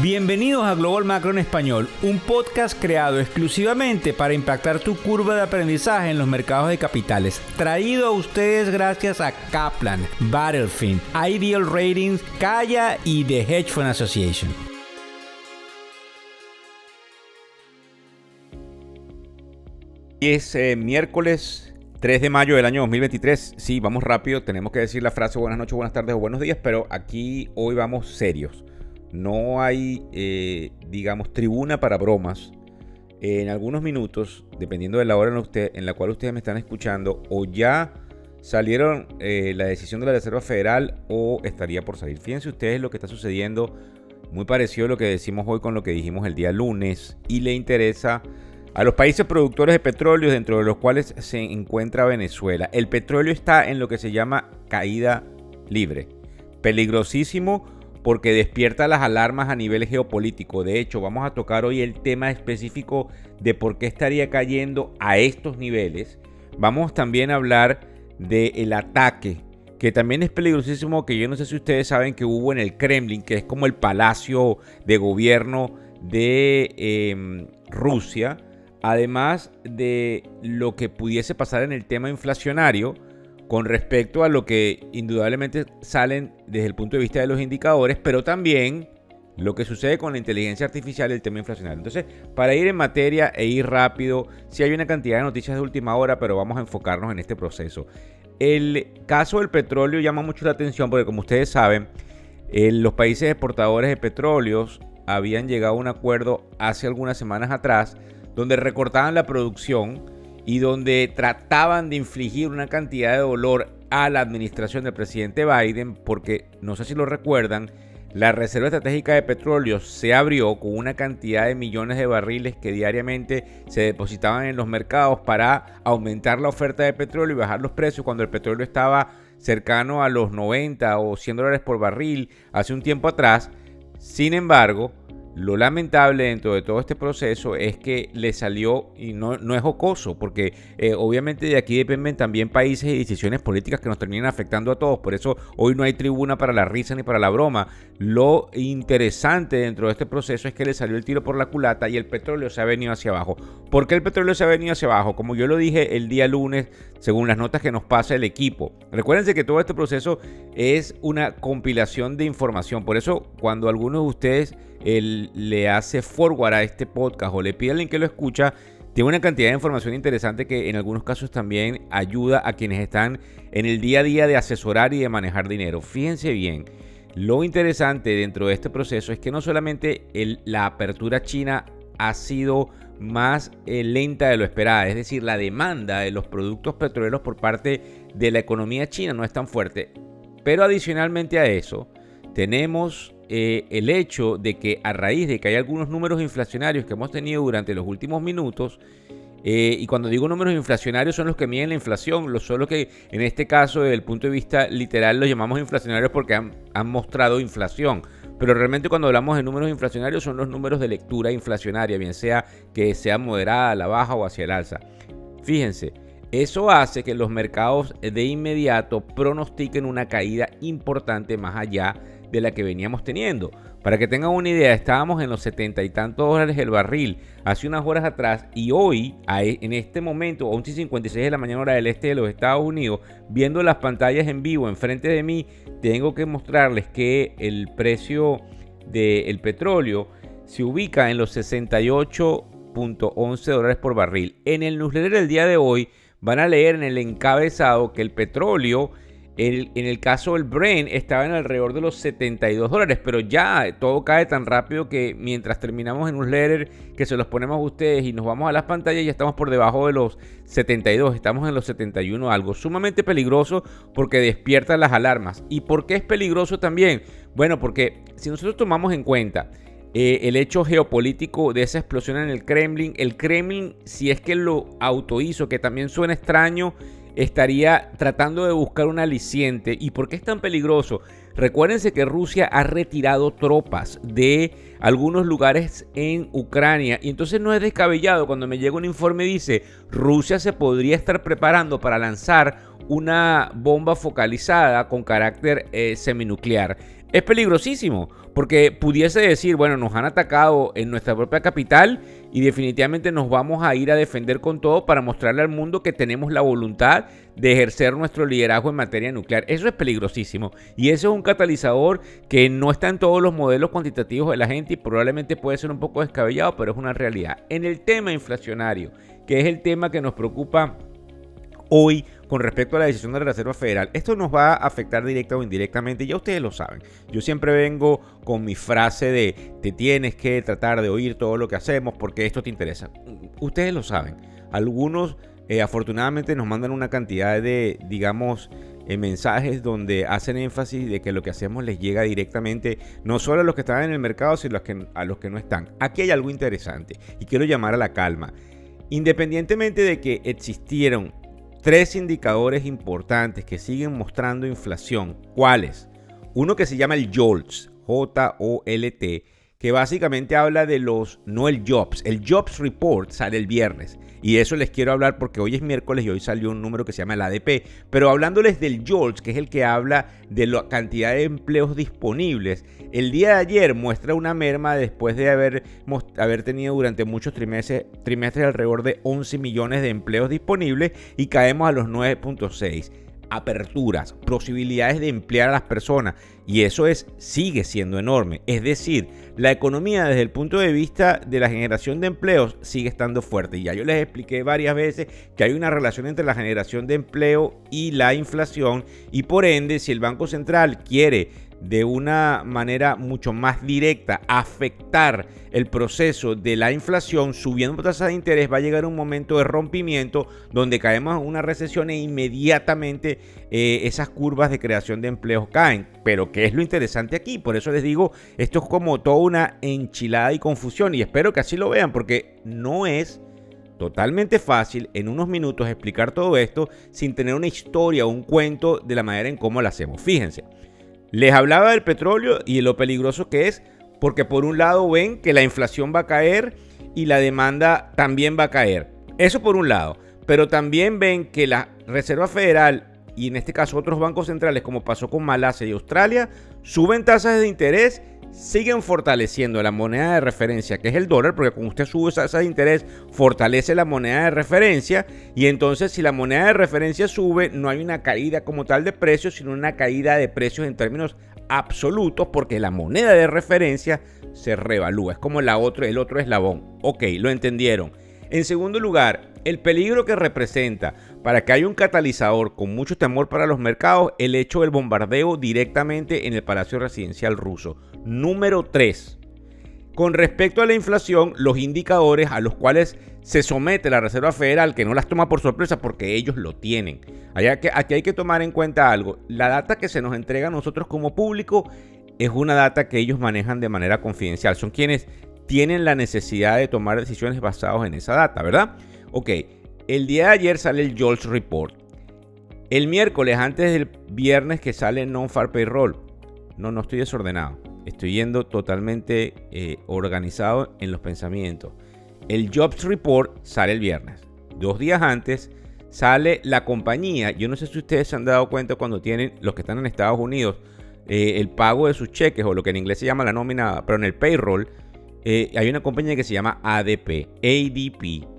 Bienvenidos a Global Macro en Español, un podcast creado exclusivamente para impactar tu curva de aprendizaje en los mercados de capitales. Traído a ustedes gracias a Kaplan, Battlefield, Ideal Ratings, Kaya y The Hedge Fund Association. Es miércoles 3 de mayo del año 2023. Sí, vamos rápido, tenemos que decir la frase buenas noches, buenas tardes o buenos días, pero aquí hoy vamos serios. No hay, tribuna para bromas. En algunos minutos, dependiendo de la hora en la cual ustedes me están escuchando, o ya salieron la decisión de la Reserva Federal o estaría por salir. Fíjense ustedes lo que está sucediendo, muy parecido a lo que decimos hoy con lo que dijimos el día lunes, y le interesa a los países productores de petróleo, dentro de los cuales se encuentra Venezuela. El petróleo está en lo que se llama caída libre. Peligrosísimo, porque despierta las alarmas a nivel geopolítico. De hecho, vamos a tocar hoy el tema específico de por qué estaría cayendo a estos niveles. Vamos también a hablar del ataque, que también es peligrosísimo, que yo no sé si ustedes saben que hubo en el Kremlin, que es como el palacio de gobierno de Rusia, además de lo que pudiese pasar en el tema inflacionario, con respecto a lo que indudablemente salen desde el punto de vista de los indicadores, pero también lo que sucede con la inteligencia artificial y el tema inflacionario. Entonces, para ir en materia e ir rápido, sí hay una cantidad de noticias de última hora, pero vamos a enfocarnos en este proceso. El caso del petróleo llama mucho la atención porque, como ustedes saben, los países exportadores de petróleos habían llegado a un acuerdo hace algunas semanas atrás, donde recortaban la producción y donde trataban de infligir una cantidad de dolor a la administración del presidente Biden, porque, no sé si lo recuerdan, la Reserva Estratégica de Petróleo se abrió con una cantidad de millones de barriles que diariamente se depositaban en los mercados para aumentar la oferta de petróleo y bajar los precios cuando el petróleo estaba cercano a los 90 o 100 dólares por barril hace un tiempo atrás. Sin embargo, lo lamentable dentro de todo este proceso es que le salió, y no es jocoso, porque obviamente de aquí dependen también países y decisiones políticas que nos terminan afectando a todos. Por eso hoy no hay tribuna para la risa ni para la broma. Lo interesante dentro de este proceso es que le salió el tiro por la culata y el petróleo se ha venido hacia abajo. ¿Por qué el petróleo se ha venido hacia abajo? Como yo lo dije el día lunes, según las notas que nos pasa el equipo. Recuérdense que todo este proceso es una compilación de información. Por eso, cuando alguno de ustedes le hace forward a este podcast o le pide a alguien que lo escucha, tiene una cantidad de información interesante que en algunos casos también ayuda a quienes están en el día a día de asesorar y de manejar dinero. Fíjense bien, lo interesante dentro de este proceso es que no solamente la apertura china ha sido más lenta de lo esperada, es decir, la demanda de los productos petroleros por parte de la economía china no es tan fuerte, pero adicionalmente a eso tenemos el hecho de que, a raíz de que hay algunos números inflacionarios que hemos tenido durante los últimos minutos, y cuando digo números inflacionarios son los que miden la inflación, solo que en este caso desde el punto de vista literal los llamamos inflacionarios porque han mostrado inflación, pero realmente cuando hablamos de números inflacionarios son los números de lectura inflacionaria, bien sea que sea moderada, a la baja o hacia el alza. Fíjense, eso hace que los mercados de inmediato pronostiquen una caída importante más allá de la que veníamos teniendo. Para que tengan una idea, estábamos en los 70 y tantos dólares el barril hace unas horas atrás, y hoy, en este momento, 11:56 de la mañana hora del este de los Estados Unidos, viendo las pantallas en vivo enfrente de mí, tengo que mostrarles que el precio del petróleo se ubica en los 68.11 dólares por barril. En el newsletter del día de hoy van a leer en el encabezado que el petróleo, en el caso del Brent, estaba en alrededor de los 72 dólares, pero ya todo cae tan rápido que mientras terminamos en un newsletter que se los ponemos a ustedes y nos vamos a las pantallas, ya estamos por debajo de los 72, estamos en los 71, algo sumamente peligroso porque despierta las alarmas. ¿Y por qué es peligroso también? Bueno, porque si nosotros tomamos en cuenta el hecho geopolítico de esa explosión en el Kremlin, si es que lo autohizo, que también suena extraño, estaría tratando de buscar un aliciente. ¿Y por qué es tan peligroso? Recuérdense que Rusia ha retirado tropas de algunos lugares en Ucrania, y entonces no es descabellado cuando me llega un informe y dice Rusia se podría estar preparando para lanzar una bomba focalizada con carácter seminuclear. Es peligrosísimo, porque pudiese decir, bueno, nos han atacado en nuestra propia capital y definitivamente nos vamos a ir a defender con todo para mostrarle al mundo que tenemos la voluntad de ejercer nuestro liderazgo en materia nuclear. Eso es peligrosísimo y eso es un catalizador que no está en todos los modelos cuantitativos de la gente y probablemente puede ser un poco descabellado, pero es una realidad. En el tema inflacionario, que es el tema que nos preocupa hoy con respecto a la decisión de la Reserva Federal, esto nos va a afectar directa o indirectamente, ya ustedes lo saben. Yo siempre vengo con mi frase de te tienes que tratar de oír todo lo que hacemos porque esto te interesa. Ustedes lo saben. Algunos afortunadamente nos mandan una cantidad de, digamos, mensajes donde hacen énfasis de que lo que hacemos les llega directamente no solo a los que están en el mercado, sino a los que no están. Aquí hay algo interesante y quiero llamar a la calma. Independientemente de que existieron 3 indicadores importantes que siguen mostrando inflación. ¿Cuáles? Uno que se llama el JOLTS, J-O-L-T, que básicamente habla de no el Jobs. El Jobs Report sale el viernes. Y de eso les quiero hablar porque hoy es miércoles y hoy salió un número que se llama el ADP. Pero hablándoles del JOLTS, que es el que habla de la cantidad de empleos disponibles, el día de ayer muestra una merma después de haber tenido durante muchos trimestres alrededor de 11 millones de empleos disponibles y caemos a los 9.6. Aperturas, posibilidades de emplear a las personas y eso sigue siendo enorme. Es decir, la economía desde el punto de vista de la generación de empleos sigue estando fuerte. Y ya yo les expliqué varias veces que hay una relación entre la generación de empleo y la inflación y por ende, si el Banco Central quiere de una manera mucho más directa afectar el proceso de la inflación, subiendo tasas de interés, va a llegar un momento de rompimiento donde caemos en una recesión e inmediatamente esas curvas de creación de empleos caen. Pero ¿qué es lo interesante aquí? Por eso les digo, esto es como toda una enchilada y confusión y espero que así lo vean porque no es totalmente fácil en unos minutos explicar todo esto sin tener una historia o un cuento de la manera en cómo lo hacemos. Fíjense. Les hablaba del petróleo y de lo peligroso que es, porque por un lado ven que la inflación va a caer y la demanda también va a caer. Eso por un lado, pero también ven que la Reserva Federal y en este caso otros bancos centrales como pasó con Malasia y Australia, suben tasas de interés, siguen fortaleciendo la moneda de referencia que es el dólar, porque cuando usted sube tasas de interés fortalece la moneda de referencia y entonces si la moneda de referencia sube no hay una caída como tal de precios, sino una caída de precios en términos absolutos porque la moneda de referencia se revalúa, es como el otro eslabón. Ok, lo entendieron. En segundo lugar, el peligro que representa para que haya un catalizador con mucho temor para los mercados, el hecho del bombardeo directamente en el Palacio Residencial ruso. Número 3. Con respecto a la inflación, los indicadores a los cuales se somete la Reserva Federal, que no las toma por sorpresa porque ellos lo tienen. Aquí hay que tomar en cuenta algo. La data que se nos entrega a nosotros como público es una data que ellos manejan de manera confidencial. Son quienes tienen la necesidad de tomar decisiones basadas en esa data, ¿verdad? Ok, el día de ayer sale el JOLTS Report. El miércoles, antes del viernes que sale el Non-Farm Payroll. No estoy desordenado. Estoy yendo totalmente organizado en los pensamientos. El Jobs Report sale el viernes. 2 días antes sale la compañía. Yo no sé si ustedes se han dado cuenta cuando tienen, los que están en Estados Unidos, el pago de sus cheques o lo que en inglés se llama la nómina, pero en el payroll, hay una compañía que se llama ADP.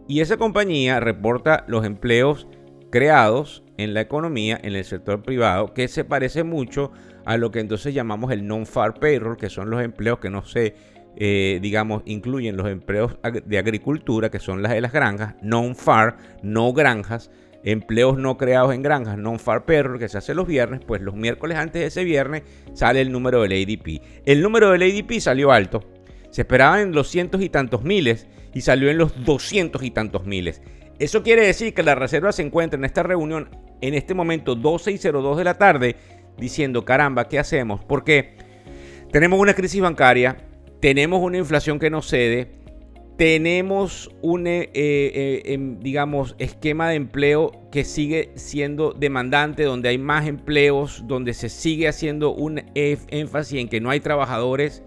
Y esa compañía reporta los empleos creados en la economía, en el sector privado, que se parece mucho a lo que entonces llamamos el non-farm payroll, que son los empleos que no se, incluyen los empleos de agricultura, que son las de las granjas, non-farm, no granjas, empleos no creados en granjas, non-farm payroll, que se hace los viernes. Pues los miércoles antes de ese viernes sale el número del ADP. El número del ADP salió alto. Se esperaba en los cientos y tantos miles y salió en los 200 y tantos miles. Eso quiere decir que la Reserva se encuentra en esta reunión en este momento 12:02 de la tarde diciendo, caramba, ¿qué hacemos? Porque tenemos una crisis bancaria, tenemos una inflación que no cede, tenemos un esquema de empleo que sigue siendo demandante, donde hay más empleos, donde se sigue haciendo un énfasis en que no hay trabajadores.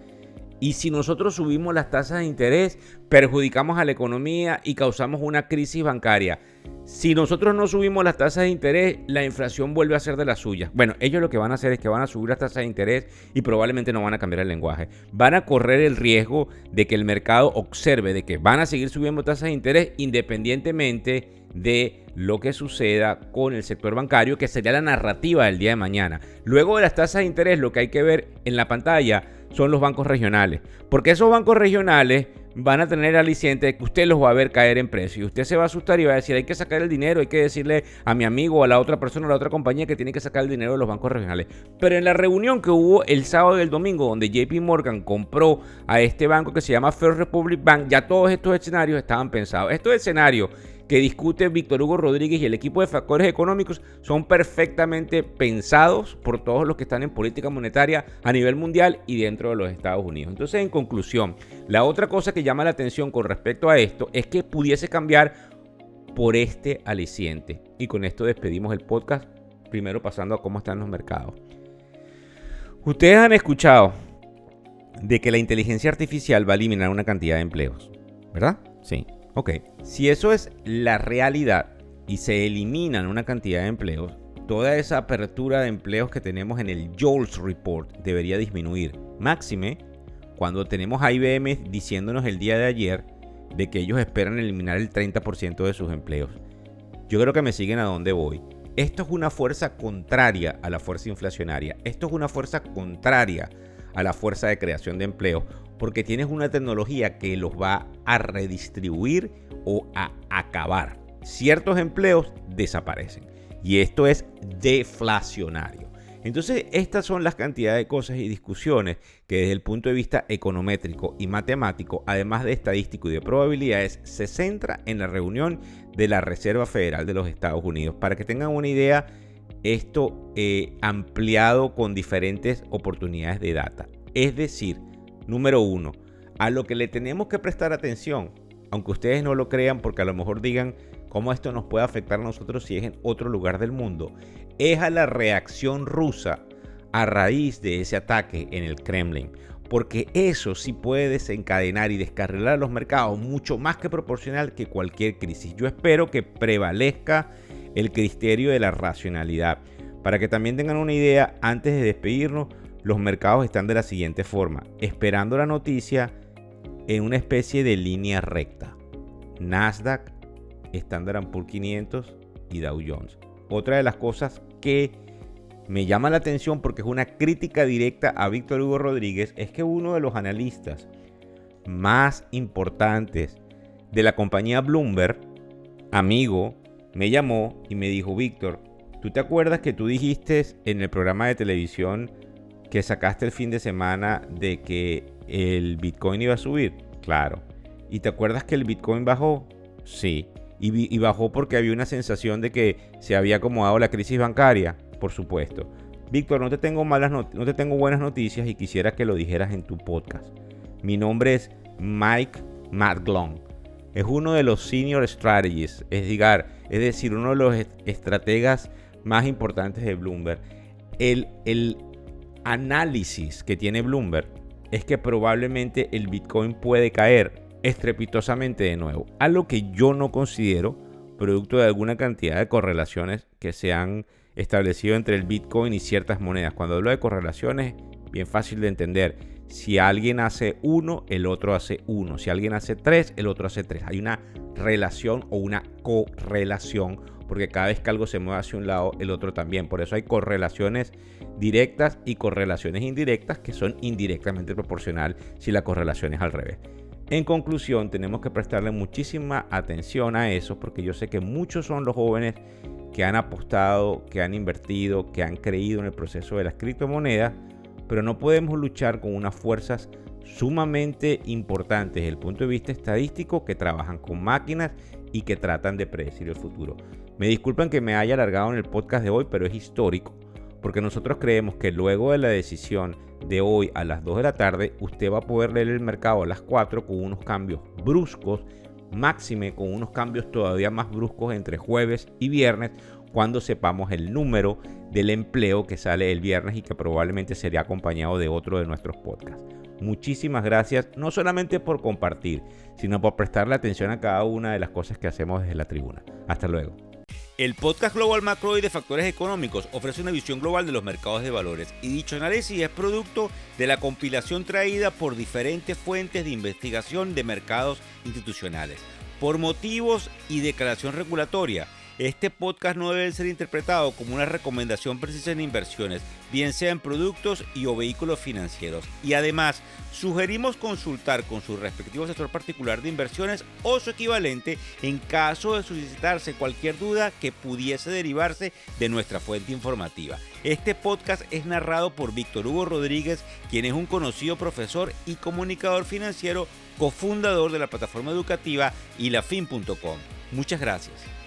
Y si nosotros subimos las tasas de interés, perjudicamos a la economía y causamos una crisis bancaria. si nosotros no subimos las tasas de interés, la inflación vuelve a ser de las suyas. Bueno, ellos lo que van a hacer es que van a subir las tasas de interés y probablemente no van a cambiar el lenguaje. Van a correr el riesgo de que el mercado observe de que van a seguir subiendo tasas de interés independientemente de lo que suceda con el sector bancario, que sería la narrativa del día de mañana. Luego de las tasas de interés, lo que hay que ver en la pantalla son los bancos regionales, porque esos bancos regionales van a tener aliciente de que usted los va a ver caer en precio y usted se va a asustar y va a decir, hay que sacar el dinero, hay que decirle a mi amigo o a la otra persona o a la otra compañía que tiene que sacar el dinero de los bancos regionales. Pero en la reunión que hubo el sábado y el domingo, donde JP Morgan compró a este banco que se llama First Republic Bank, ya todos estos escenarios estaban pensados. Estos escenarios que discute Víctor Hugo Rodríguez y el equipo de factores económicos son perfectamente pensados por todos los que están en política monetaria a nivel mundial y dentro de los Estados Unidos. Entonces, en conclusión, la otra cosa que llama la atención con respecto a esto es que pudiese cambiar por este aliciente. Y con esto despedimos el podcast, primero pasando a cómo están los mercados. Ustedes han escuchado de que la inteligencia artificial va a eliminar una cantidad de empleos, ¿verdad? Sí. Ok, si eso es la realidad y se eliminan una cantidad de empleos, toda esa apertura de empleos que tenemos en el JOLTS Report debería disminuir. Máxime cuando tenemos a IBM diciéndonos el día de ayer de que ellos esperan eliminar el 30% de sus empleos. Yo creo que me siguen a dónde voy. Esto es una fuerza contraria a la fuerza inflacionaria. Esto es una fuerza contraria a la fuerza de creación de empleo, porque tienes una tecnología que los va a redistribuir o a acabar. Ciertos empleos desaparecen y esto es deflacionario. Entonces, estas son las cantidades de cosas y discusiones que desde el punto de vista econométrico y matemático, además de estadístico y de probabilidades, se centra en la reunión de la Reserva Federal de los Estados Unidos. Para que tengan una idea, esto ampliado con diferentes oportunidades de data. Es decir, número uno, a lo que le tenemos que prestar atención, aunque ustedes no lo crean porque a lo mejor digan cómo esto nos puede afectar a nosotros si es en otro lugar del mundo, es a la reacción rusa a raíz de ese ataque en el Kremlin. Porque eso sí puede desencadenar y descarrilar los mercados mucho más que proporcional que cualquier crisis. Yo espero que prevalezca el criterio de la racionalidad. Para que también tengan una idea, antes de despedirnos, los mercados están de la siguiente forma, esperando la noticia en una especie de línea recta. Nasdaq, Standard & Poor's 500 y Dow Jones. Otra de las cosas que me llama la atención porque es una crítica directa a Víctor Hugo Rodríguez es que uno de los analistas más importantes de la compañía Bloomberg, amigo, me llamó y me dijo, Víctor, ¿tú te acuerdas que tú dijiste en el programa de televisión que sacaste el fin de semana de que el Bitcoin iba a subir? Claro. ¿Y te acuerdas que el Bitcoin bajó? Sí. ¿Y bajó porque había una sensación de que se había acomodado la crisis bancaria? Por supuesto. Víctor, no te tengo buenas noticias y quisiera que lo dijeras en tu podcast. Mi nombre es Mike McGlone. Es uno de los senior strategists, es decir, uno de los estrategas más importantes de Bloomberg. El análisis que tiene Bloomberg es que probablemente el Bitcoin puede caer estrepitosamente de nuevo, algo que yo no considero producto de alguna cantidad de correlaciones que se han establecido entre el Bitcoin y ciertas monedas. Cuando hablo de correlaciones, bien fácil de entender. Si alguien hace 1, el otro hace 1. Si alguien hace 3, el otro hace 3. Hay una relación o una correlación, porque cada vez que algo se mueve hacia un lado, el otro también. Por eso hay correlaciones directas y correlaciones indirectas que son indirectamente proporcional si la correlación es al revés. En conclusión, tenemos que prestarle muchísima atención a eso, porque yo sé que muchos son los jóvenes que han apostado, que han invertido, que han creído en el proceso de las criptomonedas, pero no podemos luchar con unas fuerzas sumamente importantes desde el punto de vista estadístico que trabajan con máquinas y que tratan de predecir el futuro. Me disculpan que me haya alargado en el podcast de hoy, pero es histórico, porque nosotros creemos que luego de la decisión de hoy a las 2 de la tarde, usted va a poder leer el mercado a las 4 con unos cambios bruscos, máxime con unos cambios todavía más bruscos entre jueves y viernes, cuando sepamos el número del empleo que sale el viernes y que probablemente sería acompañado de otro de nuestros podcasts. muchísimas gracias, no solamente por compartir, sino por prestarle atención a cada una de las cosas que hacemos desde la tribuna. Hasta luego. El podcast Global Macro y de Factores Económicos ofrece una visión global de los mercados de valores y dicho análisis es producto de la compilación traída por diferentes fuentes de investigación de mercados institucionales. Por motivos y declaración regulatoria, este podcast no debe ser interpretado como una recomendación precisa en inversiones, bien sea en productos y o vehículos financieros. Y además, sugerimos consultar con su respectivo asesor particular de inversiones o su equivalente en caso de suscitarse cualquier duda que pudiese derivarse de nuestra fuente informativa. Este podcast es narrado por Víctor Hugo Rodríguez, quien es un conocido profesor y comunicador financiero, cofundador de la plataforma educativa ilafin.com. Muchas gracias.